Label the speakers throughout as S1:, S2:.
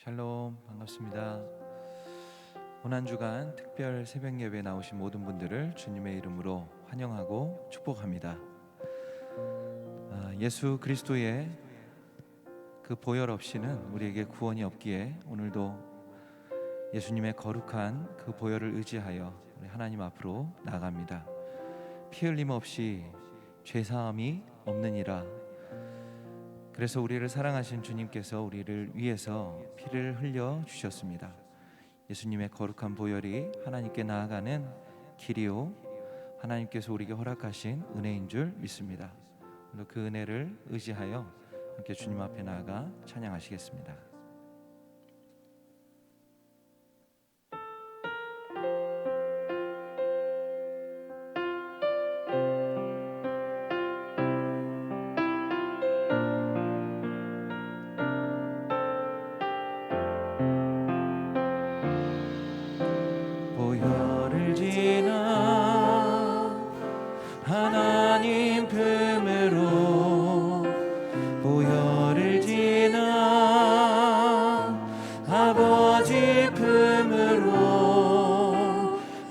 S1: 샬롬, 반갑습니다. 고난 주간 특별 새벽 예배에 나오신 모든 분들을 주님의 이름으로 환영하고 축복합니다. 예수 그리스도의 그 보혈 없이는 우리에게 구원이 없기에 오늘도 예수님의 거룩한 그 보혈을 의지하여 우리 하나님 앞으로 나아갑니다. 피 흘림 없이 죄 사함이 없느니라. 그래서 우리를 사랑하신 주님께서 우리를 위해서 피를 흘려 주셨습니다. 예수님의 거룩한 보혈이 하나님께 나아가는 길이요, 하나님께서 우리에게 허락하신 은혜인 줄 믿습니다. 오늘 그 은혜를 의지하여 함께 주님 앞에 나아가 찬양하시겠습니다. 보혈을 지나 하나님 품으로, 보혈을 지나 아버지 품으로,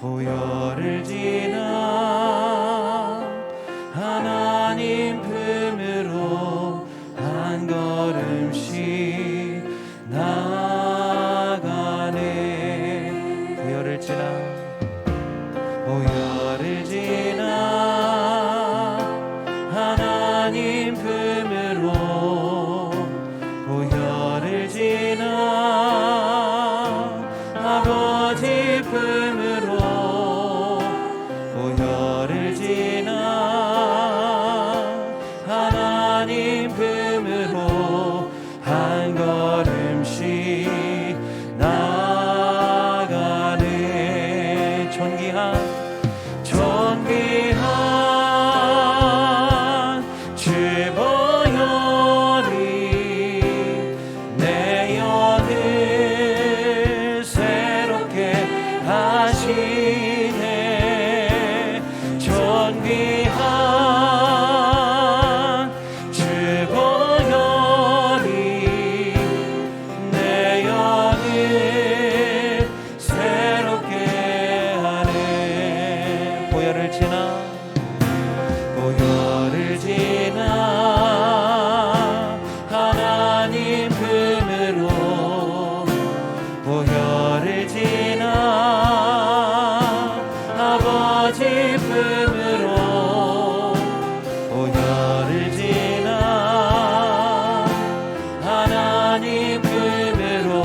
S1: 보혈을 지나 하나님 품으로 한 걸음씩 나아가네. 보혈을 지나, 보혈을 지나 하나님 품으로, 보혈을 지나 아버지 품으로, 보혈을 지나 하나님 품으로 한 걸음씩 나아가네. 존귀한 주 보혈이 내 영을 새롭게 하시네. 존귀한 주 보혈이 내 영을 새롭게 하네. 보혈을 지나, 보혈을 지나 하나님 품으로, 보혈을 지나 아버지 품으로, 보혈을 지나 하나님 품으로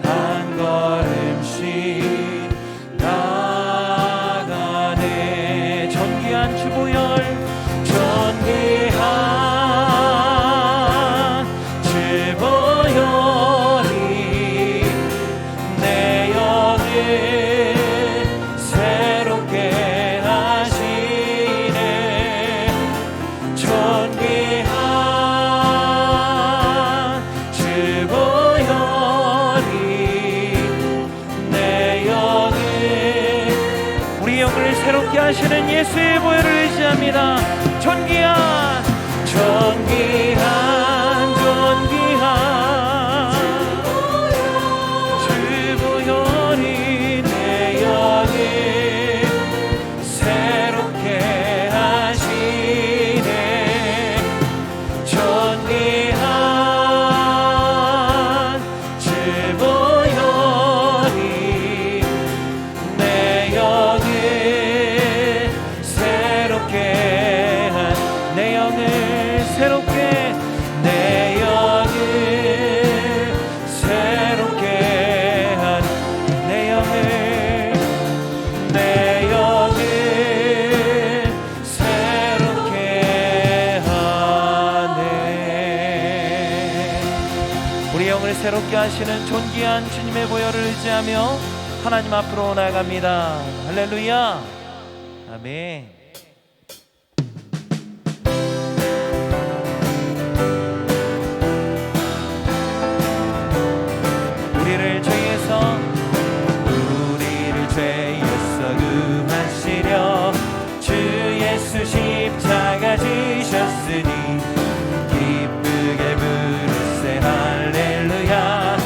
S1: 한 걸음씩 나아가네. 존귀한 주 보혈, 존귀한 주 보혈이 내 영을 새롭게 하시네. 존귀한 주 보혈이 내 영을, 우리 영을 새롭게 하시는 예수의 보혈을 의지합니다. 존귀한, 존귀한, 존귀한 주 보혈이 내 영을 새롭게 하시네. 존귀한 주 보혈이 내 영을 새롭게 한, 내 영을 새롭게, 내 영을 새롭게 한, 내 영을, 내 영을 새롭게 하네. 우리 영을 새롭게 하시는 존귀한 주님의 보혈을 의지하며 하나님 앞으로 나아갑니다. 할렐루야, 아멘. 우리를 죄에서 금하시려 주 예수 십자가 지셨으니 기쁘게 부르세 할렐루야.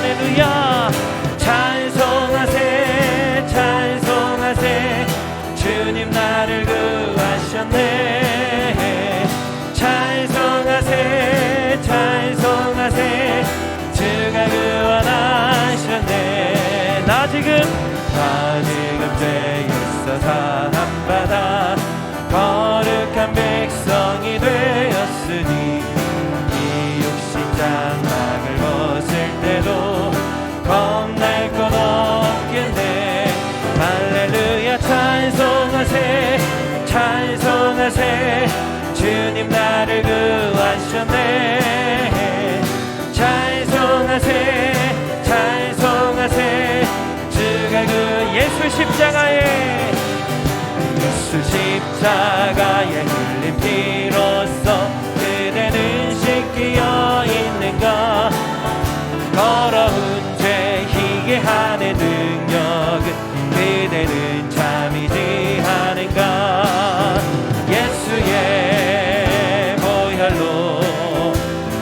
S1: 할렐루야. 찬송하세 찬송하세 주님 나를 구하셨네. 찬송하세 찬송하세 주가 구원하셨네. 나 지금 죄에 있어 사함받아 거룩한 백성이 되었으니 이 육신 장막을 벗을 때도 겁날 것 없겠네. 할렐루야. 찬송하세 찬송하세 주님 나를 구하셨네. 찬송하세 찬송하세 주가 그 예수 십자가에 예수 십자가에 흘린 피로써 그대는 씻기어 있는가. 더러운 죄 희게 하는 능력은 그대는 참이지 하는가. 예수의 보혈로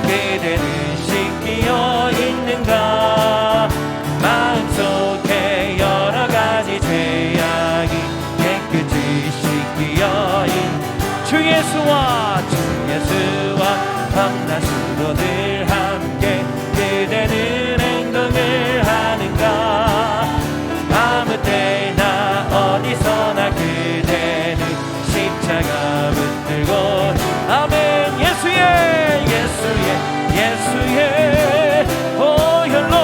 S1: 그대는 씻기어 있는가. 마음속에 여러 가지 죄악이 깨끗이 씻기어 주 예수와 밤낮으로 늘 함께 그대는 행동을 하는가. 아무 때나 어디서나 그대는 십자가 붙들고 아멘. 예수의 보혈로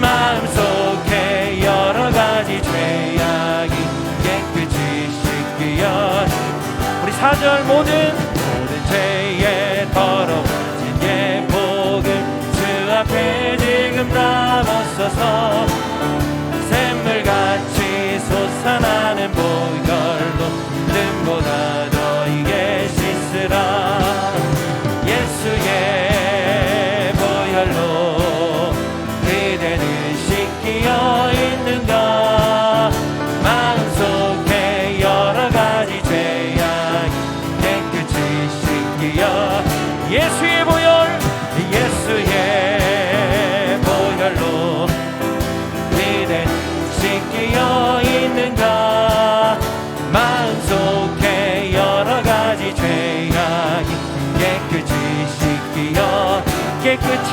S1: 마음속에 여러 가지 죄악이 깨끗이 씻기어 우리 4절 모든 죄의 더러워진 예 복음 주 앞에 지금 남았어서 샘물같이 솟아나는 보혈로 눈보다 너에게 씻으라. 예수의 보혈로 그대는 씻기어 있는가. 마음속에 여러 가지 죄악 깨끗이 씻기어 예수의 보혈로 그대는 씻기어 있는가. 마음속에 여러 가지 죄악이 깨끗이 씻기어 깨끗이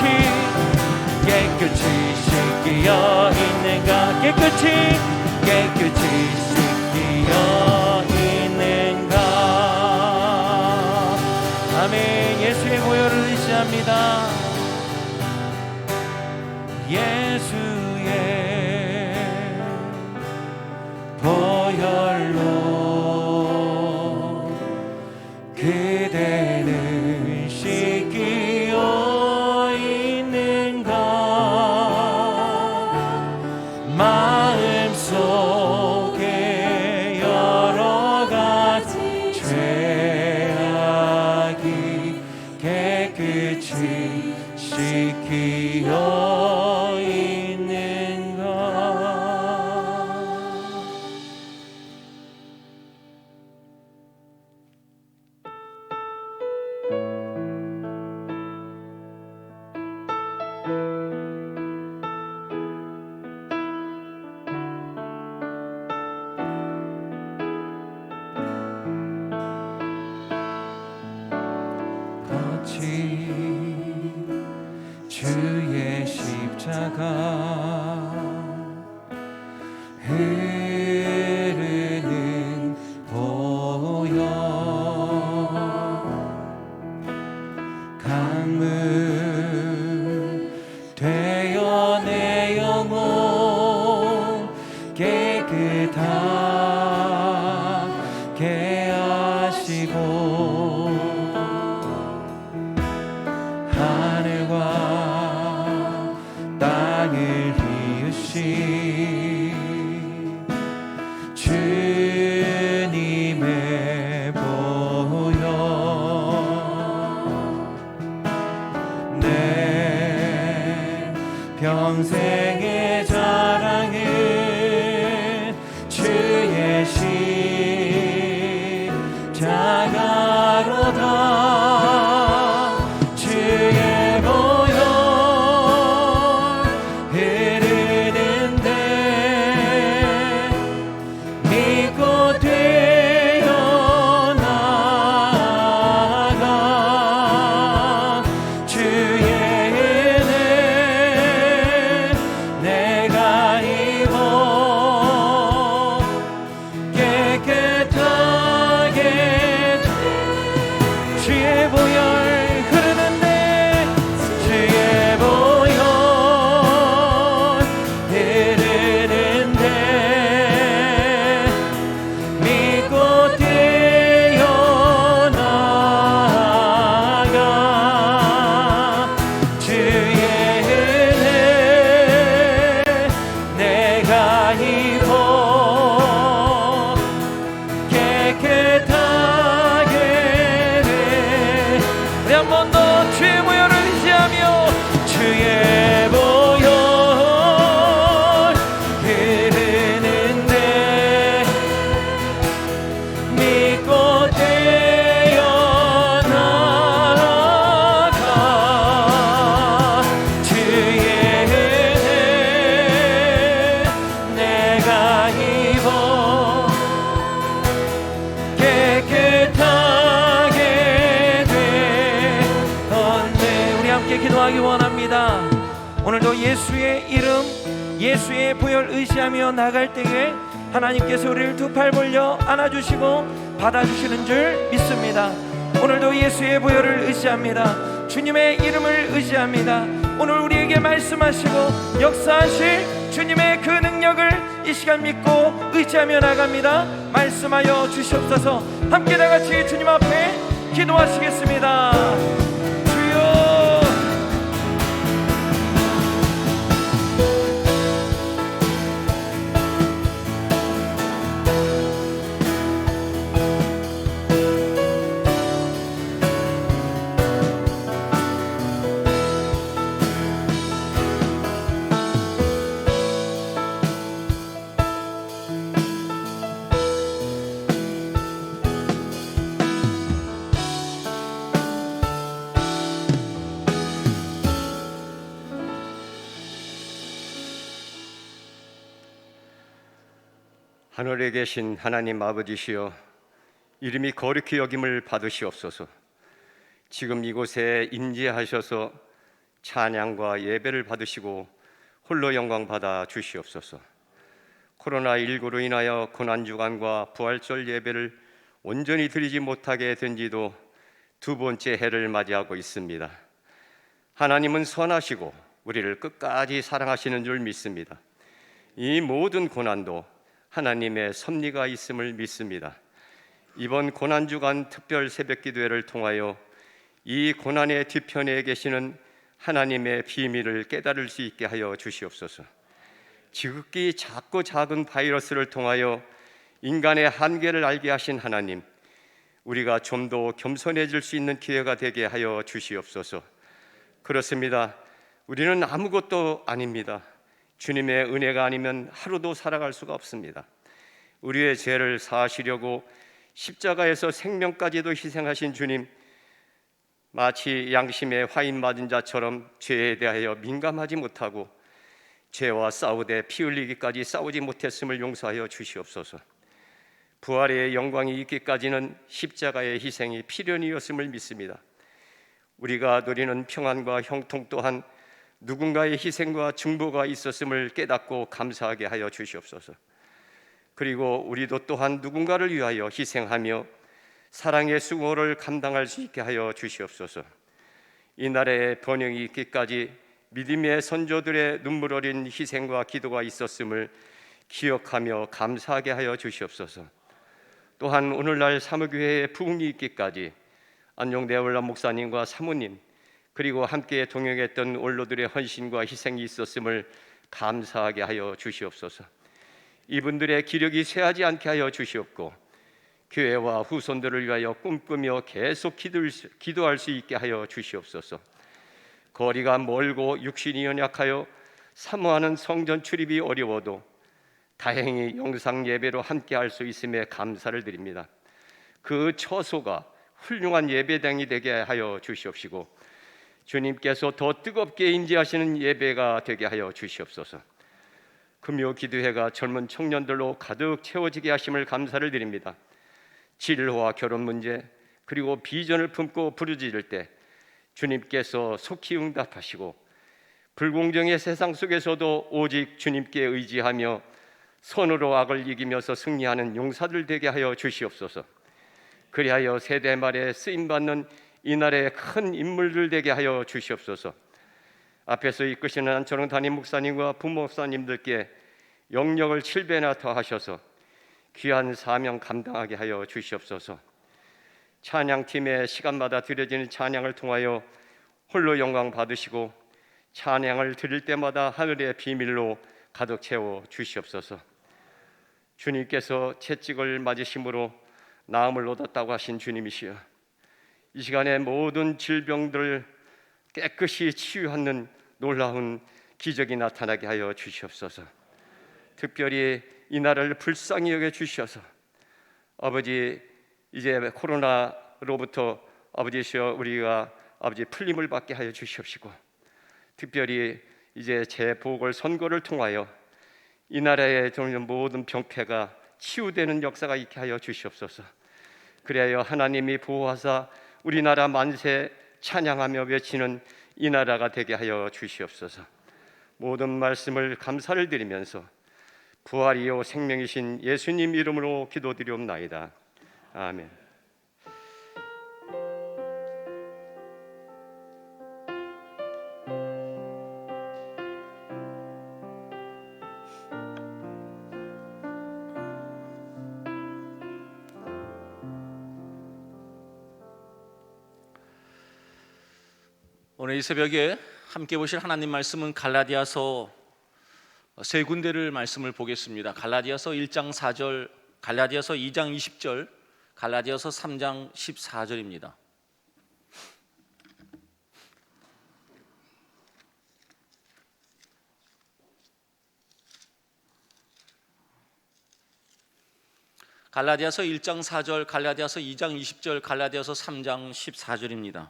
S1: 씻기어 있는가. 깨끗이 씻기어 있는가. 아멘. 예수의 보혈을 의지합니다. 예수의 보혈로 그대는 씻기어 있는가. 마음속에 여러 가지 죄악이 깨끗이 씻기어 있는가. 주의 십자가 흐르는 보혈 강물 되어 내 영혼 깨끗하게 하시고 하늘과 땅을 이으신 주님의 보혈 내 평생의 자랑은 주의 십자가로다. 주 우리 한 번 더 주의 보혈을 의지하며 주의 보혈 흐르는데 믿고 떼어나가 주의 은혜 내가 입어 깨끗하게 되었네. 우리 함께 기도하기 원합니다. 오늘도 예수의 이름, 예수의 보혈 의지하며 나갈 때에 하나님께서 우리를 두 팔 벌려 안아주시고 받아주시는 줄 믿습니다. 오늘도 예수의 보혈을 의지합니다. 주님의 이름을 의지합니다. 오늘 우리에게 말씀하시고 역사하실 주님의 그 능력을 이 시간 믿고 의지하며 나갑니다. 말씀하여 주시옵소서. 함께 다같이 주님 앞에 기도하시겠습니다. 주여
S2: 하늘에 계신 하나님 아버지시여, 이름이 거룩히 여김을 받으시옵소서. 지금 이곳에 임재하셔서 찬양과 예배를 받으시고 홀로 영광 받아 주시옵소서. 코로나19로 인하여 고난주간과 부활절 예배를 온전히 드리지 못하게 된 지도 두 번째 해를 맞이하고 있습니다. 하나님은 선하시고 우리를 끝까지 사랑하시는 줄 믿습니다. 이 모든 고난도 하나님의 섭리가 있음을 믿습니다. 이번 고난주간 특별 새벽기도회를 통하여 이 고난의 뒤편에 계시는 하나님의 비밀을 깨달을 수 있게 하여 주시옵소서. 지극히 작고 작은 바이러스를 통하여 인간의 한계를 알게 하신 하나님, 우리가 좀 더 겸손해질 수 있는 기회가 되게 하여 주시옵소서. 그렇습니다. 우리는 아무것도 아닙니다. 주님의 은혜가 아니면 하루도 살아갈 수가 없습니다. 우리의 죄를 사하시려고 십자가에서 생명까지도 희생하신 주님, 마치 양심에 화인 맞은 자처럼 죄에 대하여 민감하지 못하고 죄와 싸우되 피 흘리기까지 싸우지 못했음을 용서하여 주시옵소서. 부활의 영광이 있기까지는 십자가의 희생이 필연이었음을 믿습니다. 우리가 누리는 평안과 형통 또한 누군가의 희생과 중보가 있었음을 깨닫고 감사하게 하여 주시옵소서. 그리고 우리도 또한 누군가를 위하여 희생하며 사랑의 수고를 감당할 수 있게 하여 주시옵소서. 이날의 번영이 있기까지 믿음의 선조들의 눈물 어린 희생과 기도가 있었음을 기억하며 감사하게 하여 주시옵소서. 또한 오늘날 사무교회의 부흥이 있기까지 안용대올라 목사님과 사모님 그리고 함께 동역했던 원로들의 헌신과 희생이 있었음을 감사하게 하여 주시옵소서. 이분들의 기력이 쇠하지 않게 하여 주시옵고 교회와 후손들을 위하여 꿈꾸며 계속 기도할 수 있게 하여 주시옵소서. 거리가 멀고 육신이 연약하여 사모하는 성전 출입이 어려워도 다행히 영상 예배로 함께 할 수 있음에 감사를 드립니다. 그 처소가 훌륭한 예배당이 되게 하여 주시옵시고 주님께서 더 뜨겁게 인지하시는 예배가 되게 하여 주시옵소서. 금요 기도회가 젊은 청년들로 가득 채워지게 하심을 감사를 드립니다. 진로와 결혼 문제 그리고 비전을 품고 부르짖을 때 주님께서 속히 응답하시고 불공정의 세상 속에서도 오직 주님께 의지하며 선으로 악을 이기면서 승리하는 용사들 되게 하여 주시옵소서. 그리하여 세대 말에 쓰임받는 이날의 큰 인물들 되게 하여 주시옵소서. 앞에서 이끄시는 안철홍 담임 목사님과 부모 목사님들께 영역을 7배나 더하셔서 귀한 사명 감당하게 하여 주시옵소서. 찬양팀의 시간마다 드려지는 찬양을 통하여 홀로 영광 받으시고 찬양을 드릴 때마다 하늘의 비밀로 가득 채워 주시옵소서. 주님께서 채찍을 맞으심으로 나음을 얻었다고 하신 주님이시여, 이 시간에 모든 질병들을 깨끗이 치유하는 놀라운 기적이 나타나게 하여 주시옵소서. 특별히 이 나라를 불쌍히 여겨 주셔서 아버지, 이제 코로나로부터 아버지시여 우리가 아버지 풀림을 받게 하여 주시옵시고, 특별히 이제 재보궐선거를 통하여 이 나라의 모든 병폐가 치유되는 역사가 있게 하여 주시옵소서. 그리하여 하나님이 보호하사 우리나라 만세 찬양하며 외치는 이 나라가 되게 하여 주시옵소서. 모든 말씀을 감사를 드리면서 부활이요 생명이신 예수님 이름으로 기도드리옵나이다. 아멘.
S3: 오늘 이 새벽에 함께 보실 하나님 말씀은 갈라디아서 세 군데를 말씀을 보겠습니다. 갈라디아서 1장 4절, 갈라디아서 2장 20절, 갈라디아서 3장 14절입니다. 갈라디아서 1장 4절, 갈라디아서 2장 20절, 갈라디아서 3장 14절입니다.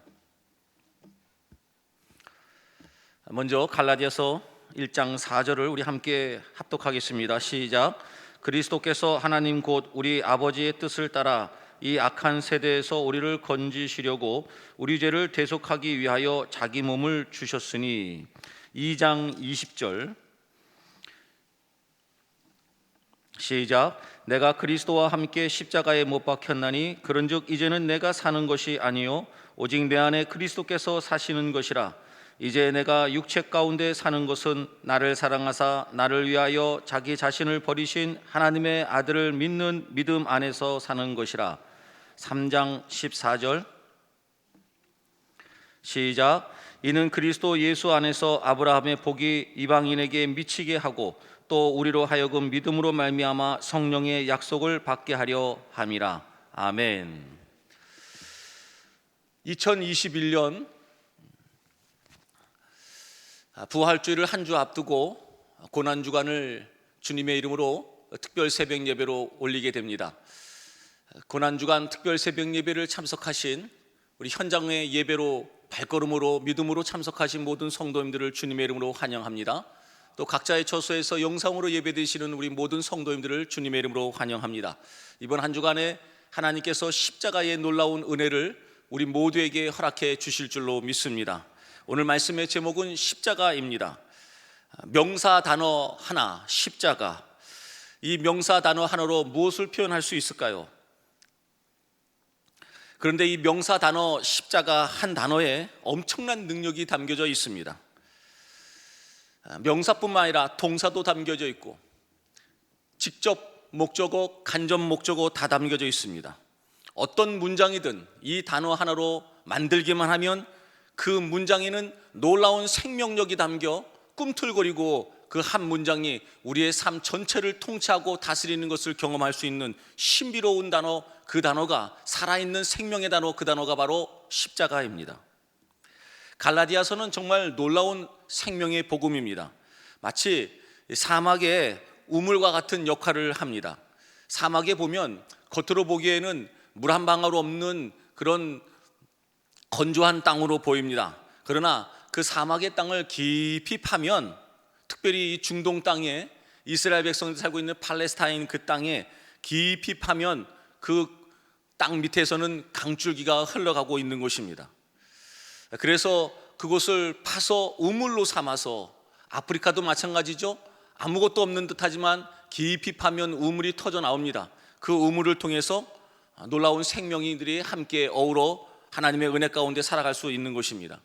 S3: 먼저 갈라디아서 1장 4절을 우리 함께 합독하겠습니다. 시작. 그리스도께서 하나님 곧 우리 아버지의 뜻을 따라 이 악한 세대에서 우리를 건지시려고 우리 죄를 대속하기 위하여 자기 몸을 주셨으니. 2장 20절 시작. 내가 그리스도와 함께 십자가에 못 박혔나니 그런즉 이제는 내가 사는 것이 아니요 오직 내 안에 그리스도께서 사시는 것이라. 이제 내가 육체 가운데 사는 것은 나를 사랑하사 나를 위하여 자기 자신을 버리신 하나님의 아들을 믿는 믿음 안에서 사는 것이라. 3장 14절 시작. 이는 그리스도 예수 안에서 아브라함의 복이 이방인에게 미치게 하고 또 우리로 하여금 믿음으로 말미암아 성령의 약속을 받게 하려 함이라. 아멘. 2021년 부활주일을 한 주 앞두고 고난주간을 주님의 이름으로 특별 새벽 예배로 올리게 됩니다. 고난주간 특별 새벽 예배를 참석하신 우리 현장의 예배로 발걸음으로 믿음으로 참석하신 모든 성도님들을 주님의 이름으로 환영합니다. 또 각자의 처소에서 영상으로 예배드리시는 우리 모든 성도님들을 주님의 이름으로 환영합니다. 이번 한 주간에 하나님께서 십자가의 놀라운 은혜를 우리 모두에게 허락해 주실 줄로 믿습니다. 오늘 말씀의 제목은 십자가입니다. 명사 단어 하나, 십자가. 이 명사 단어 하나로 무엇을 표현할 수 있을까요? 그런데 이 명사 단어 십자가 한 단어에 엄청난 능력이 담겨져 있습니다. 명사뿐만 아니라 동사도 담겨져 있고 직접 목적어, 간접 목적어 다 담겨져 있습니다. 어떤 문장이든 이 단어 하나로 만들기만 하면 그 문장에는 놀라운 생명력이 담겨 꿈틀거리고 그 한 문장이 우리의 삶 전체를 통치하고 다스리는 것을 경험할 수 있는 신비로운 단어, 그 단어가 살아있는 생명의 단어, 그 단어가 바로 십자가입니다. 갈라디아서는 정말 놀라운 생명의 복음입니다. 마치 사막의 우물과 같은 역할을 합니다. 사막에 보면 겉으로 보기에는 물 한 방울 없는 그런 건조한 땅으로 보입니다. 그러나 그 사막의 땅을 깊이 파면, 특별히 이 중동 땅에 이스라엘 백성들이 살고 있는 팔레스타인 그 땅에 깊이 파면 그 땅 밑에서는 강줄기가 흘러가고 있는 곳입니다. 그래서 그곳을 파서 우물로 삼아서, 아프리카도 마찬가지죠. 아무것도 없는 듯하지만 깊이 파면 우물이 터져 나옵니다. 그 우물을 통해서 놀라운 생명이들이 함께 어우러 하나님의 은혜 가운데 살아갈 수 있는 것입니다.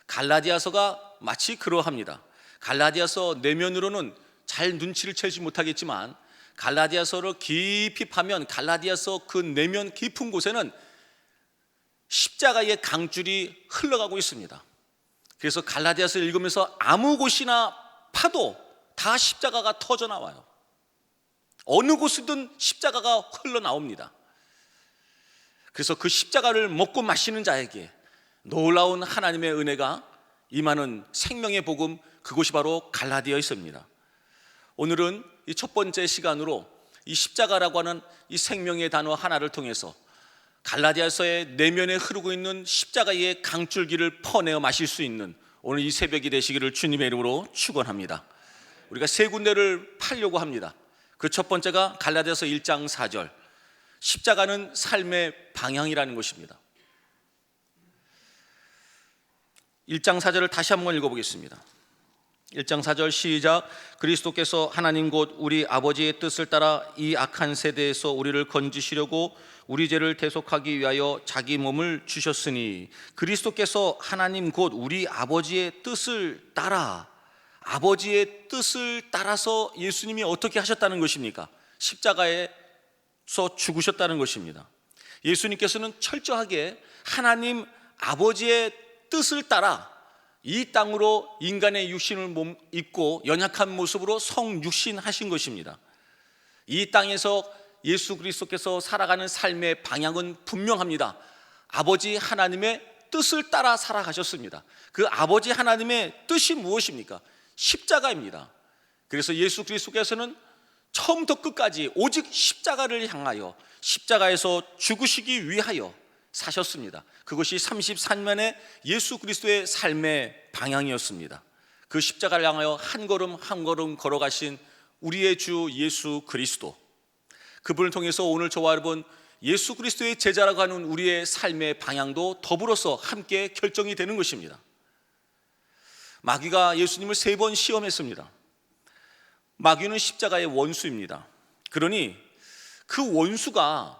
S3: 갈라디아서가 마치 그러합니다. 갈라디아서 내면으로는 잘 눈치를 채지 못하겠지만 갈라디아서를 깊이 파면 갈라디아서 그 내면 깊은 곳에는 십자가의 강줄이 흘러가고 있습니다. 그래서 갈라디아서를 읽으면서 아무 곳이나 파도 다 십자가가 터져 나와요. 어느 곳이든 십자가가 흘러나옵니다. 그래서 그 십자가를 먹고 마시는 자에게 놀라운 하나님의 은혜가 임하는 생명의 복음, 그곳이 바로 갈라디아에 있습니다. 오늘은 이 첫 번째 시간으로 이 십자가라고 하는 이 생명의 단어 하나를 통해서 갈라디아서의 내면에 흐르고 있는 십자가의 강줄기를 퍼내어 마실 수 있는 오늘 이 새벽이 되시기를 주님의 이름으로 축원합니다. 우리가 세 군데를 파려고 합니다. 그 첫 번째가 갈라디아서 1장 4절, 십자가는 삶의 방향이라는 것입니다. 1장 4절을 다시 한번 읽어보겠습니다. 1장 4절 시작. 그리스도께서 하나님 곧 우리 아버지의 뜻을 따라 이 악한 세대에서 우리를 건지시려고 우리 죄를 대속하기 위하여 자기 몸을 주셨으니, 그리스도께서 하나님 곧 우리 아버지의 뜻을 따라, 아버지의 뜻을 따라서 예수님이 어떻게 하셨다는 것입니까? 십자가에서 죽으셨다는 것입니다. 예수님께서는 철저하게 하나님 아버지의 뜻을 따라 이 땅으로 인간의 육신을 입고 연약한 모습으로 성육신하신 것입니다. 이 땅에서 예수 그리스도께서 살아가는 삶의 방향은 분명합니다. 아버지 하나님의 뜻을 따라 살아가셨습니다. 그 아버지 하나님의 뜻이 무엇입니까? 십자가입니다. 그래서 예수 그리스도께서는 처음부터 끝까지 오직 십자가를 향하여 십자가에서 죽으시기 위하여 사셨습니다. 그것이 33년의 예수 그리스도의 삶의 방향이었습니다. 그 십자가를 향하여 한 걸음 한 걸음 걸어가신 우리의 주 예수 그리스도, 그분을 통해서 오늘 저와 여러분 예수 그리스도의 제자라고 하는 우리의 삶의 방향도 더불어서 함께 결정이 되는 것입니다. 마귀가 예수님을 3번 시험했습니다. 마귀는 십자가의 원수입니다. 그러니 그 원수가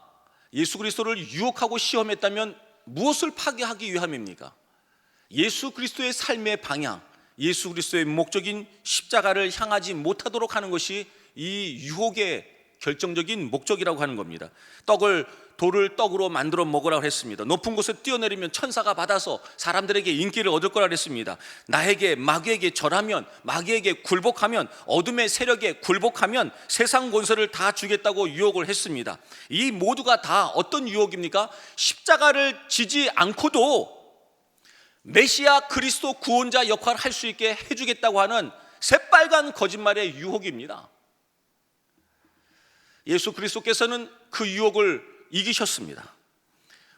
S3: 예수 그리스도를 유혹하고 시험했다면 무엇을 파괴하기 위함입니까? 예수 그리스도의 삶의 방향, 예수 그리스도의 목적인 십자가를 향하지 못하도록 하는 것이 이 유혹의 결정적인 목적이라고 하는 겁니다. 돌을 떡으로 만들어 먹으라고 했습니다. 높은 곳에 뛰어내리면 천사가 받아서 사람들에게 인기를 얻을 거라고 했습니다. 나에게, 마귀에게 절하면, 마귀에게 굴복하면, 어둠의 세력에 굴복하면 세상 권세를 다 주겠다고 유혹을 했습니다. 이 모두가 다 어떤 유혹입니까? 십자가를 지지 않고도 메시아 그리스도 구원자 역할을 할 수 있게 해주겠다고 하는 새빨간 거짓말의 유혹입니다. 예수 그리스도께서는 그 유혹을 이기셨습니다.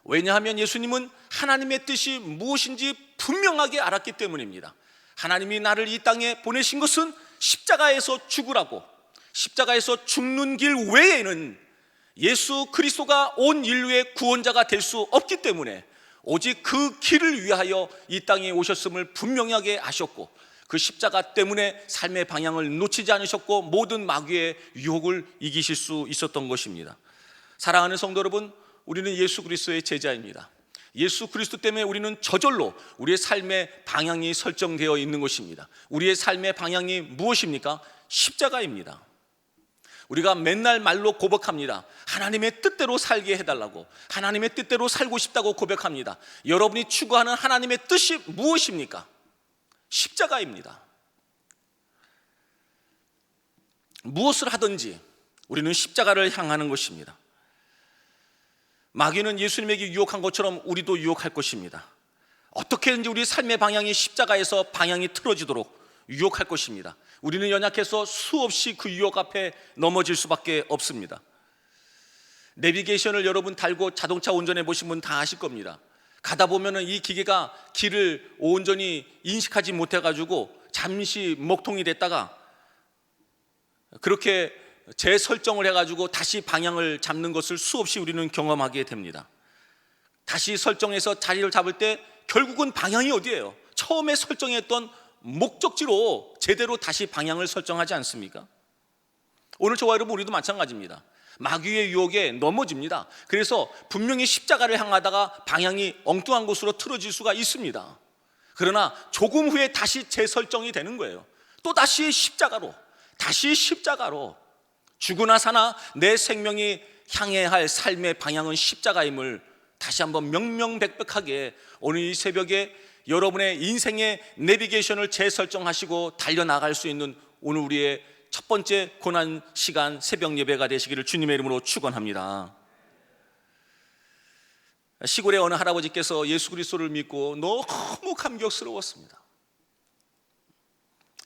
S3: 왜냐하면 예수님은 하나님의 뜻이 무엇인지 분명하게 알았기 때문입니다. 하나님이 나를 이 땅에 보내신 것은 십자가에서 죽으라고, 십자가에서 죽는 길 외에는 예수 그리스도가 온 인류의 구원자가 될 수 없기 때문에 오직 그 길을 위하여 이 땅에 오셨음을 분명하게 아셨고, 그 십자가 때문에 삶의 방향을 놓치지 않으셨고 모든 마귀의 유혹을 이기실 수 있었던 것입니다. 사랑하는 성도 여러분, 우리는 예수 그리스도의 제자입니다. 예수 그리스도 때문에 우리는 저절로 우리의 삶의 방향이 설정되어 있는 것입니다. 우리의 삶의 방향이 무엇입니까? 십자가입니다. 우리가 맨날 말로 고백합니다. 하나님의 뜻대로 살게 해달라고, 하나님의 뜻대로 살고 싶다고 고백합니다. 여러분이 추구하는 하나님의 뜻이 무엇입니까? 십자가입니다. 무엇을 하든지 우리는 십자가를 향하는 것입니다. 마귀는 예수님에게 유혹한 것처럼 우리도 유혹할 것입니다. 어떻게든지 우리 삶의 방향이 십자가에서 방향이 틀어지도록 유혹할 것입니다. 우리는 연약해서 수없이 그 유혹 앞에 넘어질 수밖에 없습니다. 내비게이션을 여러분 달고 자동차 운전해 보신 분 다 아실 겁니다. 가다 보면은 이 기계가 길을 온전히 인식하지 못해가지고 잠시 먹통이 됐다가 그렇게 재설정을 해가지고 다시 방향을 잡는 것을 수없이 우리는 경험하게 됩니다. 다시 설정해서 자리를 잡을 때 결국은 방향이 어디예요? 처음에 설정했던 목적지로 제대로 다시 방향을 설정하지 않습니까? 오늘 저와 여러분 우리도 마찬가지입니다. 마귀의 유혹에 넘어집니다. 그래서 분명히 십자가를 향하다가 방향이 엉뚱한 곳으로 틀어질 수가 있습니다. 그러나 조금 후에 다시 재설정이 되는 거예요. 또 다시 십자가로, 다시 십자가로. 죽으나 사나 내 생명이 향해야 할 삶의 방향은 십자가임을 다시 한번 명명백백하게 오늘 이 새벽에 여러분의 인생의 내비게이션을 재설정하시고 달려나갈 수 있는 오늘 우리의 첫 번째 고난 시간 새벽 예배가 되시기를 주님의 이름으로 축원합니다. 시골의 어느 할아버지께서 예수 그리스도를 믿고 너무 감격스러웠습니다.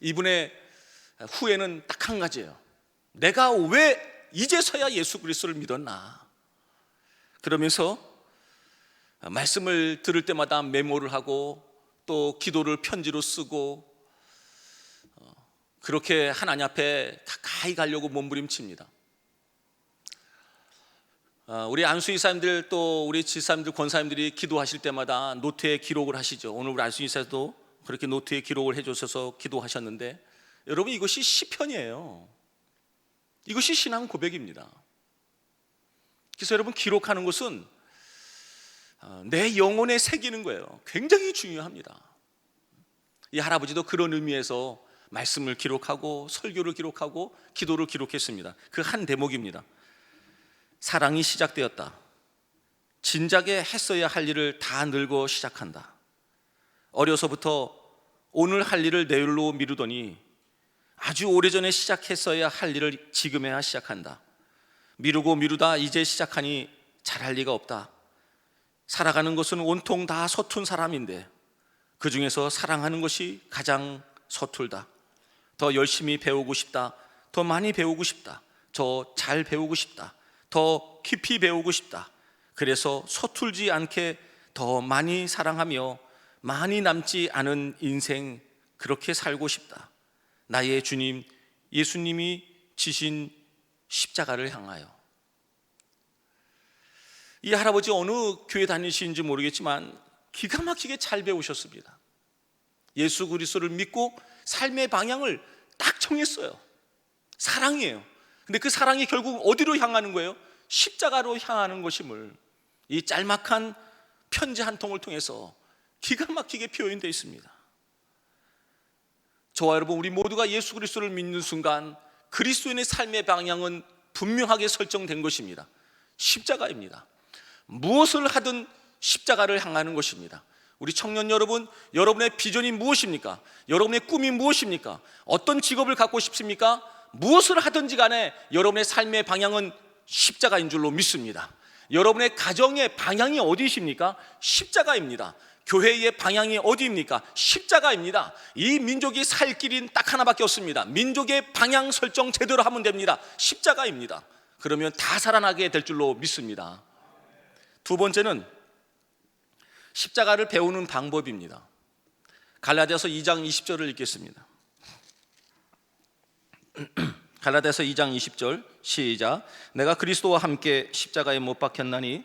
S3: 이분의 후회는 딱 한 가지예요. 내가 왜 이제서야 예수 그리스도를 믿었나? 그러면서 말씀을 들을 때마다 메모를 하고 또 기도를 편지로 쓰고 그렇게 하나님 앞에 가까이 가려고 몸부림칩니다. 우리 안수희 사람들 또 우리 지사님들 권사님들이 기도하실 때마다 노트에 기록을 하시죠. 오늘 우리 안수희 사도 그렇게 노트에 기록을 해주셔서 기도하셨는데, 여러분 이것이 시편이에요. 이것이 신앙 고백입니다. 그래서 여러분 기록하는 것은 내 영혼에 새기는 거예요. 굉장히 중요합니다. 이 할아버지도 그런 의미에서 말씀을 기록하고 설교를 기록하고 기도를 기록했습니다. 그 한 대목입니다. 사랑이 시작되었다. 진작에 했어야 할 일을 다 늙어 시작한다. 어려서부터 오늘 할 일을 내일로 미루더니 아주 오래전에 시작했어야 할 일을 지금에야 시작한다. 미루고 미루다 이제 시작하니 잘할 리가 없다. 살아가는 것은 온통 다 서툰 사람인데 그 중에서 사랑하는 것이 가장 서툴다. 더 열심히 배우고 싶다. 더 많이 배우고 싶다. 더 잘 배우고 싶다. 더 깊이 배우고 싶다. 그래서 서툴지 않게 더 많이 사랑하며 많이 남지 않은 인생 그렇게 살고 싶다. 나의 주님 예수님이 지신 십자가를 향하여. 이 할아버지 어느 교회 다니시는지 모르겠지만 기가 막히게 잘 배우셨습니다. 예수 그리스도를 믿고 삶의 방향을 딱 정했어요. 사랑이에요. 근데 그 사랑이 결국 어디로 향하는 거예요? 십자가로 향하는 것임을 이 짤막한 편지 한 통을 통해서 기가 막히게 표현되어 있습니다. 저와 여러분 우리 모두가 예수 그리스도를 믿는 순간 그리스도인의 삶의 방향은 분명하게 설정된 것입니다. 십자가입니다. 무엇을 하든 십자가를 향하는 것입니다. 우리 청년 여러분, 여러분의 비전이 무엇입니까? 여러분의 꿈이 무엇입니까? 어떤 직업을 갖고 싶습니까? 무엇을 하든지 간에 여러분의 삶의 방향은 십자가인 줄로 믿습니다. 여러분의 가정의 방향이 어디십니까? 십자가입니다. 교회의 방향이 어디입니까? 십자가입니다. 이 민족이 살 길은 딱 하나밖에 없습니다. 민족의 방향 설정 제대로 하면 됩니다. 십자가입니다. 그러면 다 살아나게 될 줄로 믿습니다. 두 번째는 십자가를 배우는 방법입니다. 갈라디아서 2장 20절을 읽겠습니다. 갈라디아서 2장 20절 시작. 내가 그리스도와 함께 십자가에 못 박혔나니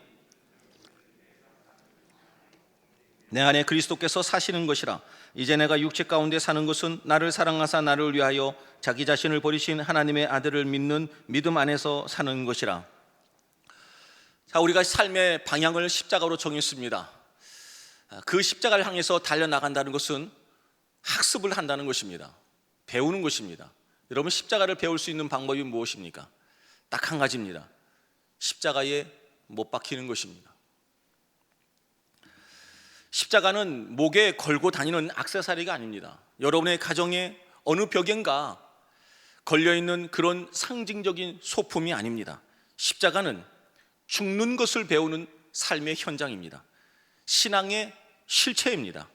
S3: 내 안에 그리스도께서 사시는 것이라. 이제 내가 육체 가운데 사는 것은 나를 사랑하사 나를 위하여 자기 자신을 버리신 하나님의 아들을 믿는 믿음 안에서 사는 것이라. 자, 우리가 삶의 방향을 십자가로 정했습니다. 그 십자가를 향해서 달려나간다는 것은 학습을 한다는 것입니다. 배우는 것입니다. 여러분 십자가를 배울 수 있는 방법이 무엇입니까? 딱 한 가지입니다. 십자가에 못 박히는 것입니다. 십자가는 목에 걸고 다니는 액세서리가 아닙니다. 여러분의 가정에 어느 벽엔가 걸려있는 그런 상징적인 소품이 아닙니다. 십자가는 죽는 것을 배우는 삶의 현장입니다. 신앙의 실체입니다.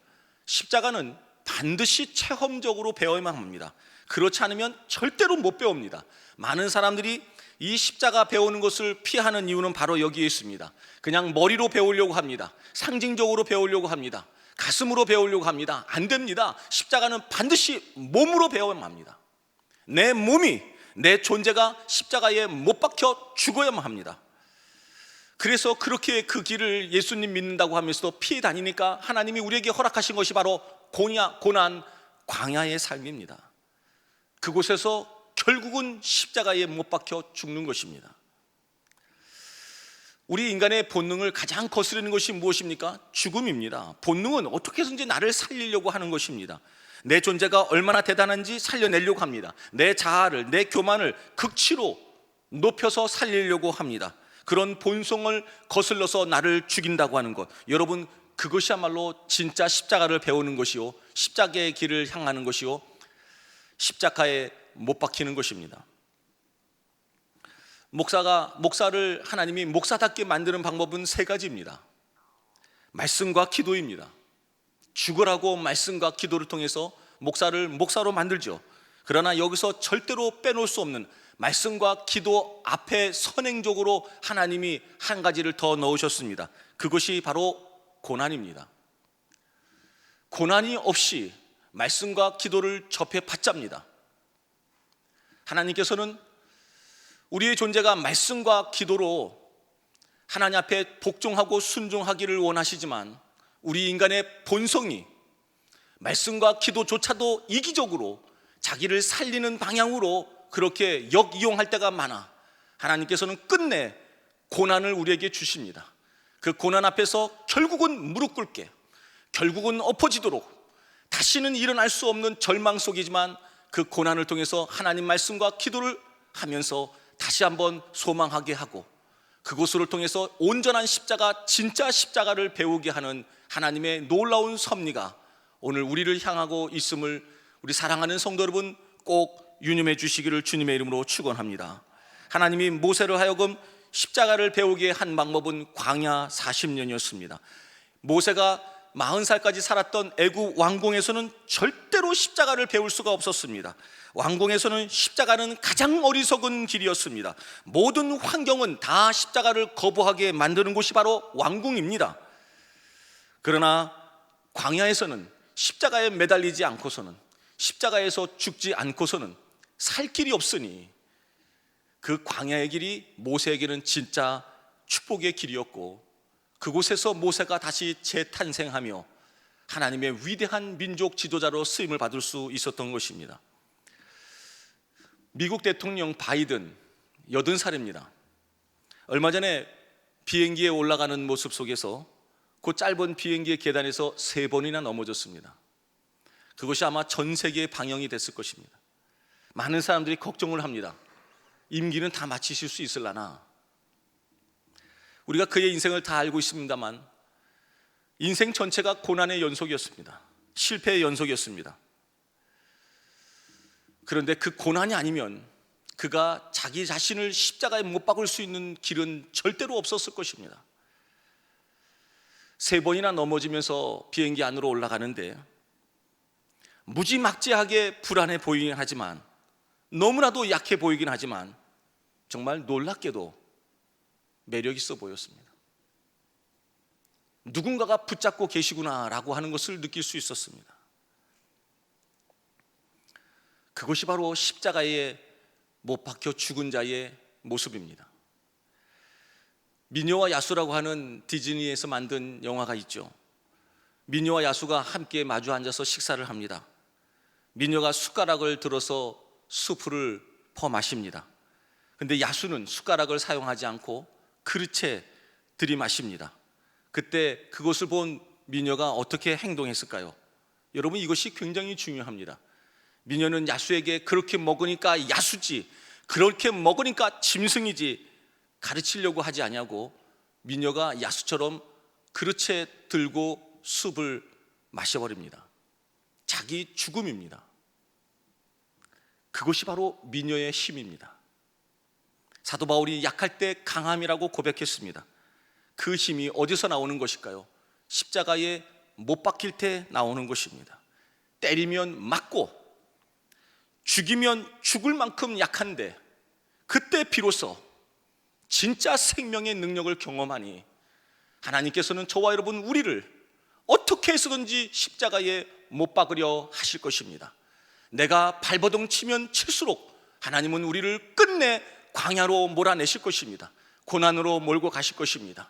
S3: 십자가는 반드시 체험적으로 배워야만 합니다. 그렇지 않으면 절대로 못 배웁니다. 많은 사람들이 이 십자가 배우는 것을 피하는 이유는 바로 여기에 있습니다. 그냥 머리로 배우려고 합니다. 상징적으로 배우려고 합니다. 가슴으로 배우려고 합니다. 안 됩니다. 십자가는 반드시 몸으로 배워야만 합니다. 내 몸이, 내 존재가 십자가에 못 박혀 죽어야만 합니다. 그래서 그렇게 그 길을 예수님 믿는다고 하면서도 피해 다니니까 하나님이 우리에게 허락하신 것이 바로 고난, 광야의 삶입니다. 그곳에서 결국은 십자가에 못 박혀 죽는 것입니다. 우리 인간의 본능을 가장 거스르는 것이 무엇입니까? 죽음입니다. 본능은 어떻게 해서든지 나를 살리려고 하는 것입니다. 내 존재가 얼마나 대단한지 살려내려고 합니다. 내 자아를, 내 교만을 극치로 높여서 살리려고 합니다. 그런 본성을 거슬러서 나를 죽인다고 하는 것, 여러분 그것이야말로 진짜 십자가를 배우는 것이요, 십자가의 길을 향하는 것이요, 십자가에 못 박히는 것입니다. 목사를 하나님이 목사답게 만드는 방법은 세 가지입니다. 말씀과 기도입니다. 죽으라고 말씀과 기도를 통해서 목사를 목사로 만들죠. 그러나 여기서 절대로 빼놓을 수 없는 말씀과 기도 앞에 선행적으로 하나님이 한 가지를 더 넣으셨습니다. 그것이 바로 고난입니다. 고난이 없이 말씀과 기도를 접해 받잡니다. 하나님께서는 우리의 존재가 말씀과 기도로 하나님 앞에 복종하고 순종하기를 원하시지만 우리 인간의 본성이 말씀과 기도조차도 이기적으로 자기를 살리는 방향으로 그렇게 역이용할 때가 많아 하나님께서는 끝내 고난을 우리에게 주십니다. 그 고난 앞에서 결국은 무릎 꿇게, 결국은 엎어지도록, 다시는 일어날 수 없는 절망 속이지만 그 고난을 통해서 하나님 말씀과 기도를 하면서 다시 한번 소망하게 하고, 그곳을 통해서 온전한 십자가, 진짜 십자가를 배우게 하는 하나님의 놀라운 섭리가 오늘 우리를 향하고 있음을 우리 사랑하는 성도 여러분 꼭 유념해 주시기를 주님의 이름으로 축원합니다. 하나님이 모세를 하여금 십자가를 배우게 한 방법은 광야 40년이었습니다. 모세가 40살까지 살았던 애굽 왕궁에서는 절대로 십자가를 배울 수가 없었습니다. 왕궁에서는 십자가는 가장 어리석은 길이었습니다. 모든 환경은 다 십자가를 거부하게 만드는 곳이 바로 왕궁입니다. 그러나 광야에서는 십자가에 매달리지 않고서는, 십자가에서 죽지 않고서는 살 길이 없으니 그 광야의 길이 모세에게는 진짜 축복의 길이었고, 그곳에서 모세가 다시 재탄생하며 하나님의 위대한 민족 지도자로 쓰임을 받을 수 있었던 것입니다. 미국 대통령 바이든 80살입니다. 얼마 전에 비행기에 올라가는 모습 속에서 그 짧은 비행기의 계단에서 3번이나 넘어졌습니다. 그것이 아마 전 세계에 방영이 됐을 것입니다. 많은 사람들이 걱정을 합니다. 임기는 다 마치실 수 있을라나. 우리가 그의 인생을 다 알고 있습니다만 인생 전체가 고난의 연속이었습니다. 실패의 연속이었습니다. 그런데 그 고난이 아니면 그가 자기 자신을 십자가에 못 박을 수 있는 길은 절대로 없었을 것입니다. 3번이나 넘어지면서 비행기 안으로 올라가는데 무지막지하게 불안해 보이긴 하지만, 너무나도 약해 보이긴 하지만 정말 놀랍게도 매력 있어 보였습니다. 누군가가 붙잡고 계시구나라고 하는 것을 느낄 수 있었습니다. 그것이 바로 십자가에 못 박혀 죽은 자의 모습입니다. 미녀와 야수라고 하는 디즈니에서 만든 영화가 있죠. 미녀와 야수가 함께 마주 앉아서 식사를 합니다. 미녀가 숟가락을 들어서 수프를 퍼 마십니다. 근데 야수는 숟가락을 사용하지 않고 그릇에 들이마십니다. 그때 그것을 본 미녀가 어떻게 행동했을까요? 여러분, 이것이 굉장히 중요합니다. 미녀는 야수에게 그렇게 먹으니까 야수지, 그렇게 먹으니까 짐승이지 가르치려고 하지 않냐고, 미녀가 야수처럼 그릇에 들고 숲을 마셔버립니다. 자기 죽음입니다. 그것이 바로 미녀의 힘입니다. 사도 바울이 약할 때 강함이라고 고백했습니다. 그 힘이 어디서 나오는 것일까요? 십자가에 못 박힐 때 나오는 것입니다. 때리면 맞고 죽이면 죽을 만큼 약한데 그때 비로소 진짜 생명의 능력을 경험하니 하나님께서는 저와 여러분 우리를 어떻게 해서든지 십자가에 못 박으려 하실 것입니다. 내가 발버둥 치면 칠수록 하나님은 우리를 끝내 광야로 몰아내실 것입니다. 고난으로 몰고 가실 것입니다.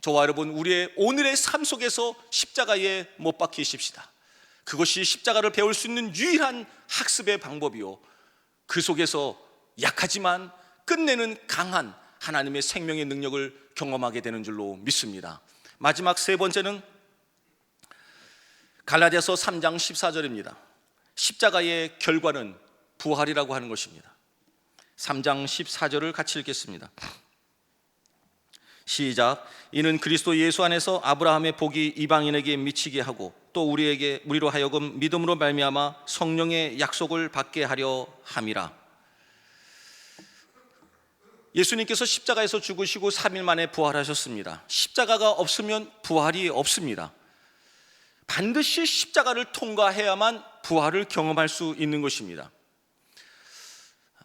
S3: 저와 여러분, 우리의 오늘의 삶 속에서 십자가에 못 박히십시다. 그것이 십자가를 배울 수 있는 유일한 학습의 방법이요, 그 속에서 약하지만 끝내는 강한 하나님의 생명의 능력을 경험하게 되는 줄로 믿습니다. 마지막 세 번째는 갈라디아서 3장 14절입니다. 십자가의 결과는 부활이라고 하는 것입니다. 3장 14절을 같이 읽겠습니다. 시작. 이는 그리스도 예수 안에서 아브라함의 복이 이방인에게 미치게 하고 또 우리로 하여금 믿음으로 말미암아 성령의 약속을 받게 하려 함이라. 예수님께서 십자가에서 죽으시고 3일 만에 부활하셨습니다. 십자가가 없으면 부활이 없습니다. 반드시 십자가를 통과해야만 부활을 경험할 수 있는 것입니다.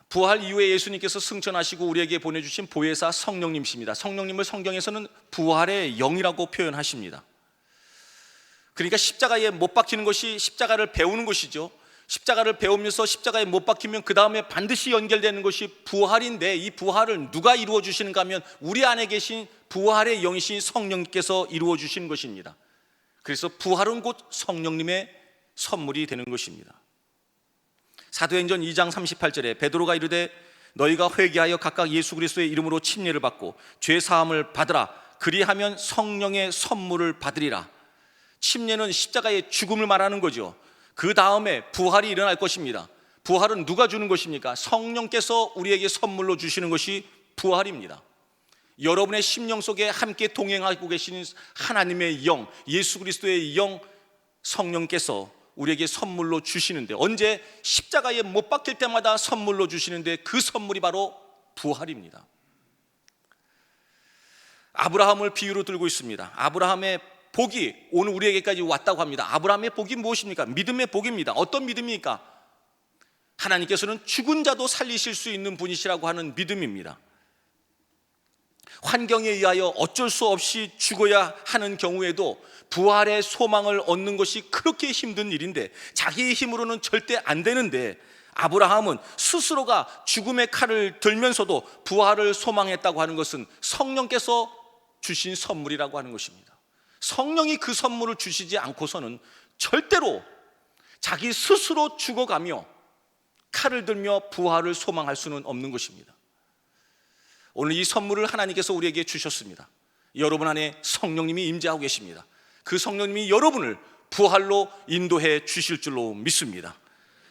S3: 부활 이후에 예수님께서 승천하시고 우리에게 보내주신 보혜사 성령님이십니다. 성령님을 성경에서는 부활의 영이라고 표현하십니다. 그러니까 십자가에 못 박히는 것이 십자가를 배우는 것이죠. 십자가를 배우면서 십자가에 못 박히면 그 다음에 반드시 연결되는 것이 부활인데, 이 부활을 누가 이루어 주시는가 하면 우리 안에 계신 부활의 영이신 성령님께서 이루어 주시는 것입니다. 그래서 부활은 곧 성령님의 선물이 되는 것입니다. 사도행전 2장 38절에 베드로가 이르되 너희가 회개하여 각각 예수 그리스도의 이름으로 침례를 받고 죄 사함을 받으라. 그리하면 성령의 선물을 받으리라. 침례는 십자가의 죽음을 말하는 거죠. 그 다음에 부활이 일어날 것입니다. 부활은 누가 주는 것입니까? 성령께서 우리에게 선물로 주시는 것이 부활입니다. 여러분의 심령 속에 함께 동행하고 계시는 하나님의 영, 예수 그리스도의 영, 성령께서 우리에게 선물로 주시는데, 언제? 십자가에 못 박힐 때마다 선물로 주시는데, 그 선물이 바로 부활입니다. 아브라함을 비유로 들고 있습니다. 아브라함의 복이 오늘 우리에게까지 왔다고 합니다. 아브라함의 복이 무엇입니까? 믿음의 복입니다. 어떤 믿음입니까? 하나님께서는 죽은 자도 살리실 수 있는 분이시라고 하는 믿음입니다. 환경에 의하여 어쩔 수 없이 죽어야 하는 경우에도 부활의 소망을 얻는 것이 그렇게 힘든 일인데, 자기의 힘으로는 절대 안 되는데, 아브라함은 스스로가 죽음의 칼을 들면서도 부활을 소망했다고 하는 것은 성령께서 주신 선물이라고 하는 것입니다. 성령이 그 선물을 주시지 않고서는 절대로 자기 스스로 죽어가며 칼을 들며 부활을 소망할 수는 없는 것입니다. 오늘 이 선물을 하나님께서 우리에게 주셨습니다. 여러분 안에 성령님이 임재하고 계십니다. 그 성령님이 여러분을 부활로 인도해 주실 줄로 믿습니다.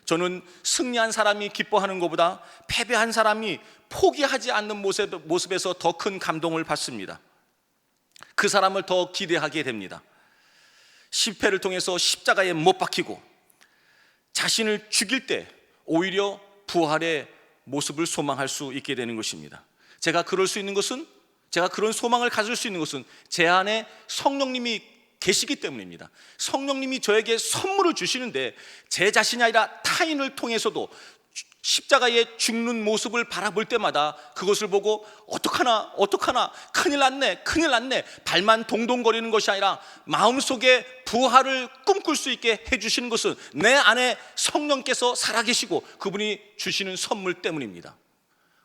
S3: 저는 승리한 사람이 기뻐하는 것보다 패배한 사람이 포기하지 않는 모습에서 더 큰 감동을 받습니다. 그 사람을 더 기대하게 됩니다. 실패를 통해서 십자가에 못 박히고 자신을 죽일 때 오히려 부활의 모습을 소망할 수 있게 되는 것입니다. 제가 그럴 수 있는 것은, 제가 그런 소망을 가질 수 있는 것은 제 안에 성령님이 계시기 때문입니다. 성령님이 저에게 선물을 주시는데, 제 자신이 아니라 타인을 통해서도 십자가에 죽는 모습을 바라볼 때마다 그것을 보고 어떡하나 큰일 났네 발만 동동거리는 것이 아니라 마음속에 부활을 꿈꿀 수 있게 해주시는 것은 내 안에 성령께서 살아계시고 그분이 주시는 선물 때문입니다.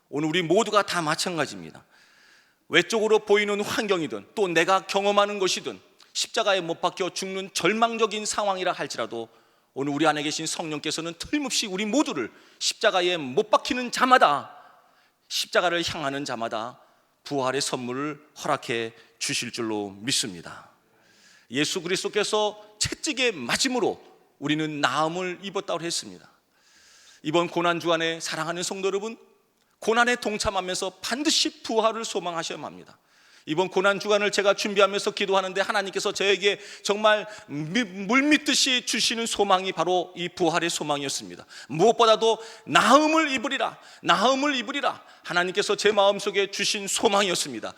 S3: 오늘 우리 모두가 다 마찬가지입니다. 외적으로 보이는 환경이든 또 내가 경험하는 것이든 십자가에 못 박혀 죽는 절망적인 상황이라 할지라도 오늘 우리 안에 계신 성령께서는 틀림없이 우리 모두를 십자가에 못 박히는 자마다, 십자가를 향하는 자마다 부활의 선물을 허락해 주실 줄로 믿습니다. 예수 그리스도께서 채찍에 맞음으로 우리는 나음을 입었다고 했습니다. 이번 고난주간에 사랑하는 성도 여러분, 고난에 동참하면서 반드시 부활을 소망하셔야 합니다. 이번 고난주간을 제가 준비하면서 기도하는데 하나님께서 저에게 정말 물밀듯이 주시는 소망이 바로 이 부활의 소망이었습니다. 무엇보다도 나음을 입으리라, 나음을 입으리라, 하나님께서 제 마음속에 주신 소망이었습니다.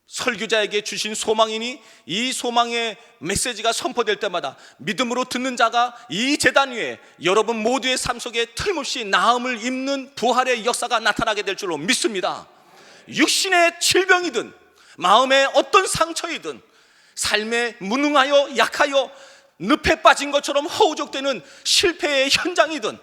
S3: 설교자에게 주신 소망이니 이 소망의 메시지가 선포될 때마다 믿음으로 듣는 자가 이 제단 위에 여러분 모두의 삶 속에 틀림없이 나음을 입는 부활의 역사가 나타나게 될 줄로 믿습니다. 육신의 질병이든 마음의 어떤 상처이든 삶에 무능하여 약하여 늪에 빠진 것처럼 허우적대는 실패의 현장이든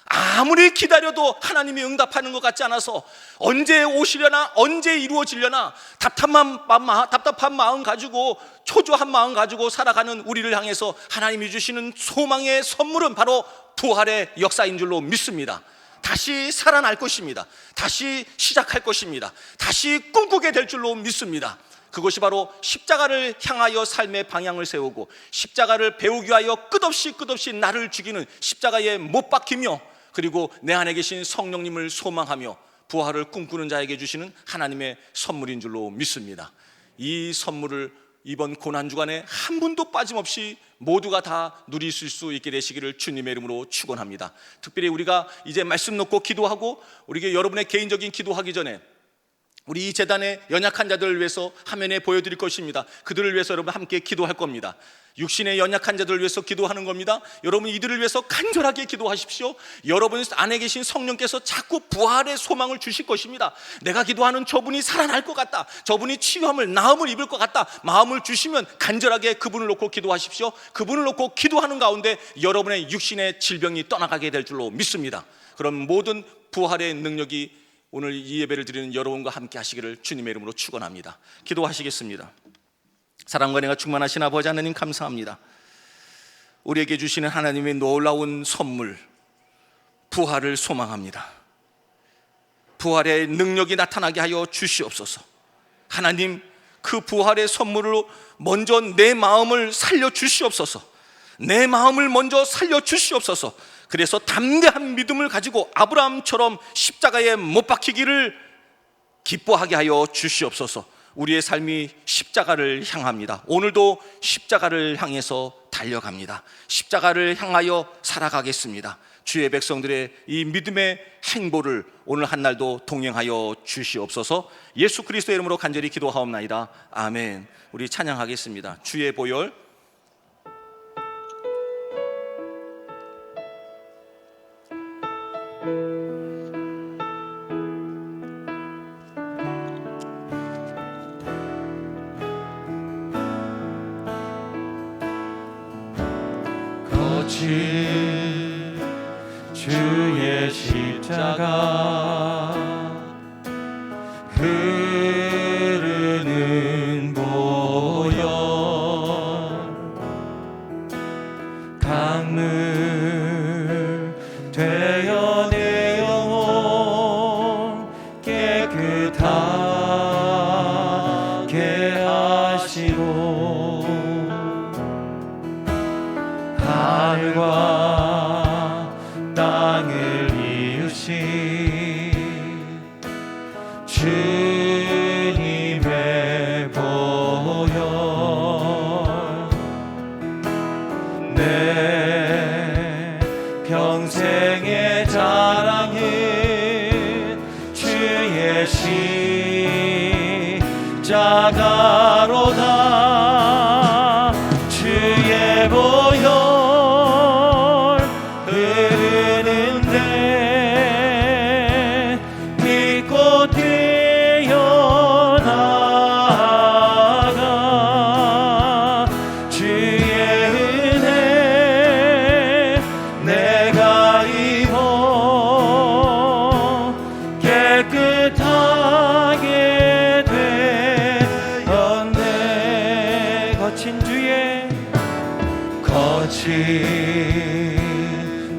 S3: 아무리 기다려도 하나님이 응답하는 것 같지 않아서 언제 오시려나, 언제 이루어지려나 답답한 마음 가지고, 초조한 마음 가지고 살아가는 우리를 향해서 하나님이 주시는 소망의 선물은 바로 부활의 역사인 줄로 믿습니다. 다시 살아날 것입니다. 다시 시작할 것입니다. 다시 꿈꾸게 될 줄로 믿습니다. 그것이 바로 십자가를 향하여 삶의 방향을 세우고 십자가를 배우기 위하여 끝없이 나를 죽이는 십자가에 못 박히며, 그리고 내 안에 계신 성령님을 소망하며 부활을 꿈꾸는 자에게 주시는 하나님의 선물인 줄로 믿습니다. 이 선물을 이번 고난주간에 한 분도 빠짐없이 모두가 다 누리실 수 있게 되시기를 주님의 이름으로 축원합니다. 특별히 우리가 이제 말씀 놓고 기도하고 우리가 여러분의 개인적인 기도하기 전에 우리 이 재단의 연약한 자들을 위해서 화면에 보여드릴 것입니다. 그들을 위해서 여러분 함께 기도할 겁니다. 육신의 연약한 자들을 위해서 기도하는 겁니다. 여러분 이들을 위해서 간절하게 기도하십시오. 여러분 안에 계신 성령께서 자꾸 부활의 소망을 주실 것입니다. 내가 기도하는 저분이 살아날 것 같다, 저분이 치유함을 나음을 입을 것 같다, 마음을 주시면 간절하게 그분을 놓고 기도하십시오. 그분을 놓고 기도하는 가운데 여러분의 육신의 질병이 떠나가게 될 줄로 믿습니다. 그럼 모든 부활의 능력이 오늘 이 예배를 드리는 여러분과 함께 하시기를 주님의 이름으로 축원합니다. 기도하시겠습니다. 사랑과 은혜가 충만하신 아버지 하나님, 감사합니다. 우리에게 주시는 하나님의 놀라운 선물, 부활을 소망합니다. 부활의 능력이 나타나게 하여 주시옵소서. 하나님, 그 부활의 선물로 먼저 내 마음을 살려 주시옵소서. 내 마음을 먼저 살려 주시옵소서. 그래서 담대한 믿음을 가지고 아브라함처럼 십자가에 못 박히기를 기뻐하게 하여 주시옵소서. 우리의 삶이 십자가를 향합니다. 오늘도 십자가를 향해서 달려갑니다. 십자가를 향하여 살아가겠습니다. 주의 백성들의 이 믿음의 행보를 오늘 한날도 동행하여 주시옵소서. 예수 그리스도의 이름으로 간절히 기도하옵나이다. 아멘. 우리 찬양하겠습니다. 주의 보혈.
S1: 주의 십자가 흐르는 보혈 강물 되어 내 영혼 깨끗하게 하시고 하늘과 땅을 이으신 주님의 보혈 내 평생의 자랑은 주의 십자가로다. 주의 보혈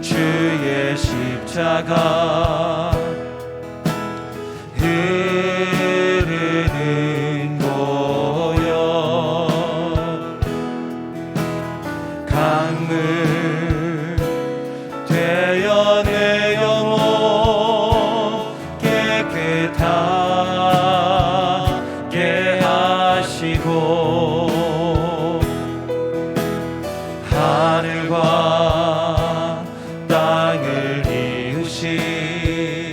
S1: 주의 십자가 흐르는 보혈 강물 되어 내 영혼 깨끗하게 하시고 하늘과 땅을 이으신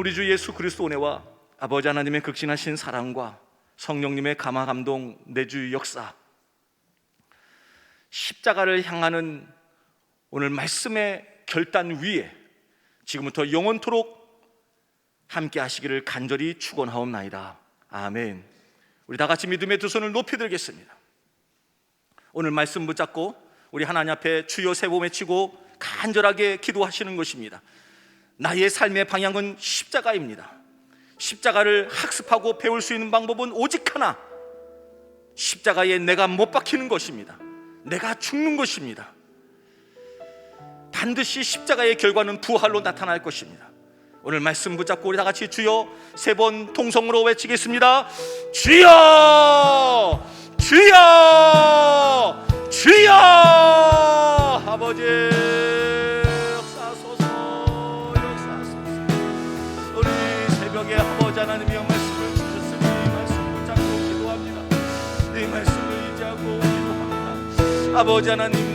S3: 우리 주 예수 그리스도 은혜와 아버지 하나님의 극진하신 사랑과 성령님의 감화 감동 내주 역사, 십자가를 향하는 오늘 말씀의 결단 위에 지금부터 영원토록 함께 하시기를 간절히 축원하옵나이다. 아멘. 우리 다 같이 믿음의 두 손을 높이 들겠습니다. 오늘 말씀 붙잡고 우리 하나님 앞에 주여 세 번 외치고 간절하게 기도하시는 것입니다. 나의 삶의 방향은 십자가입니다. 십자가를 학습하고 배울 수 있는 방법은 오직 하나, 십자가에 내가 못 박히는 것입니다. 내가 죽는 것입니다. 반드시 십자가의 결과는 부활로 나타날 것입니다. 오늘 말씀 붙잡고 우리 다 같이 주여 세 번 통성으로 외치겠습니다. 주여, 주여, 주여. 아버지 역사하소서, 역사하소서. 우리 새벽에 아버지 하나님의 말씀을 주셨으니 이 말씀 붙잡고 기도합니다. 이 말씀을 의지하고 기도합니다. 아버지 하나님,